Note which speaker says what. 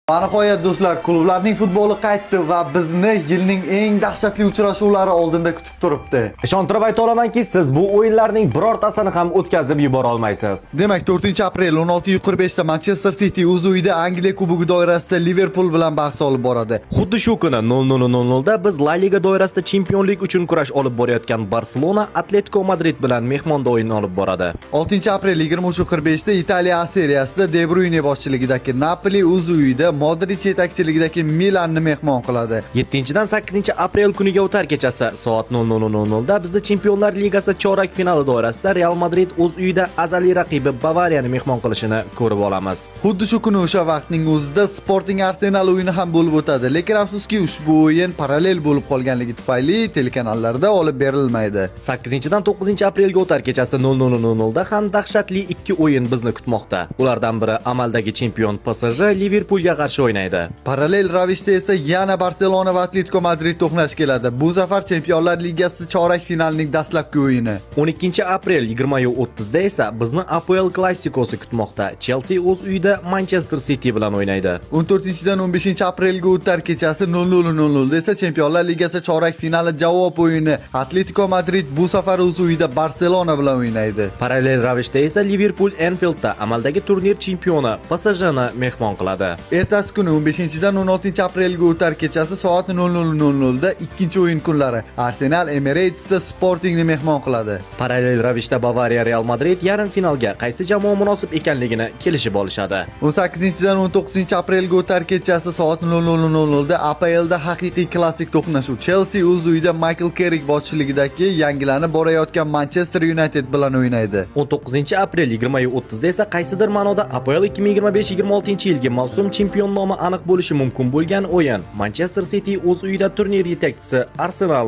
Speaker 1: Nihoyat do'stlar, klublarning futboli qaytdi va bizni yilning eng dahshatli uchrashuvlari oldinda kutib turibdi.
Speaker 2: Ishontirib ayta olamanki, siz bu o'yinlarning birortasini ham o'tkazib yubora olmaysiz.
Speaker 1: Demak, 4-aprel 16:45 da Manchester City o'z uyida Angliya Kubogi doirasida Liverpool bilan bahs olib boradi.
Speaker 2: Xuddi shu kuni 00:00 da biz La Liga doirasida chempionlik uchun kurash olib borayotgan Barselona Atletico Madrid bilan mehmonda o'yin olib boradi.
Speaker 1: 6-aprel 23:45 da Italiya A seriyasida De Bruyne boshchiligidagi Napoli o'z uyida Modric yetakchiligidagi Milanni mehmon qiladi.
Speaker 2: 7-dan 8-aprel kuniga o'tar kechasi soat 00:00 da bizda Chempionlar Ligasi chorak finali doirasida Real Madrid o'z uyida azaliy raqibi Bavariyani mehmon qilishini ko'rib olamiz.
Speaker 1: Xuddi shu kuni o'sha vaqtning o'zida Sporting Arsenal o'yini ham bo'lib o'tadi, lekin afsuski ushbu o'yin parallel bo'lib qolganligi tufayli telekanallarda olib berilmaydi.
Speaker 2: 8-dan 9-aprelga o'tar kechasi 00:00 da ham dahshatli ikki o'yin bizni kutmoqda. Ulardan biri amaldagi chempion PSG Liverpoolga qarshi o'ynaydi.
Speaker 1: Parallel ravishda esa yana Barselona va Atletico Madrid to'qnash keladi. Bu safar Chempionlar Ligasi chorak finalining dastlabki o'yini.
Speaker 2: 12-aprel 20:30 da esa bizni APL Klasikosi kutmoqda. Chelsea o'z uyida Manchester City bilan o'ynaydi.
Speaker 1: 14-dan 15-aprelga o'tar kechasi 00:00 da esa Chempionlar Ligasi chorak finali javob o'yini. Atletico Madrid bu safar o'z uyida Barselona bilan o'ynaydi.
Speaker 2: Parallel ravishda esa Liverpool Anfieldda amaldagi turnir chempioni PSJni mehmon qiladi.
Speaker 1: Ertasi kuni 15-dan 16-aprelga o'tar kechasi soat 00:00 da ikkinchi o'yin kunlari Arsenal Emiratesda Sportingni mehmon qiladi.
Speaker 2: Parallel ravishda Bavariya Real Madrid yarim finalga qaysi jamoa munosib ekanligini kelishib olishadi.
Speaker 1: 18-dan 19-aprelga o'tar kechasi soat 00:00 da APLda haqiqiy klassik to'qnashuv Chelsea o'z uyida Michael Carrick boshchiligidagi yangilanib borayotgan Manchester United bilan o'ynaydi.
Speaker 2: 19-aprel 20:30 da esa qaysidir ma'noda APL 2025-26-yilgi mavsum chempion nomi aniq bo'lishi mumkin bo'lgan o'yin. Manchester City o'z uyida turnir yetakchisi Arsenal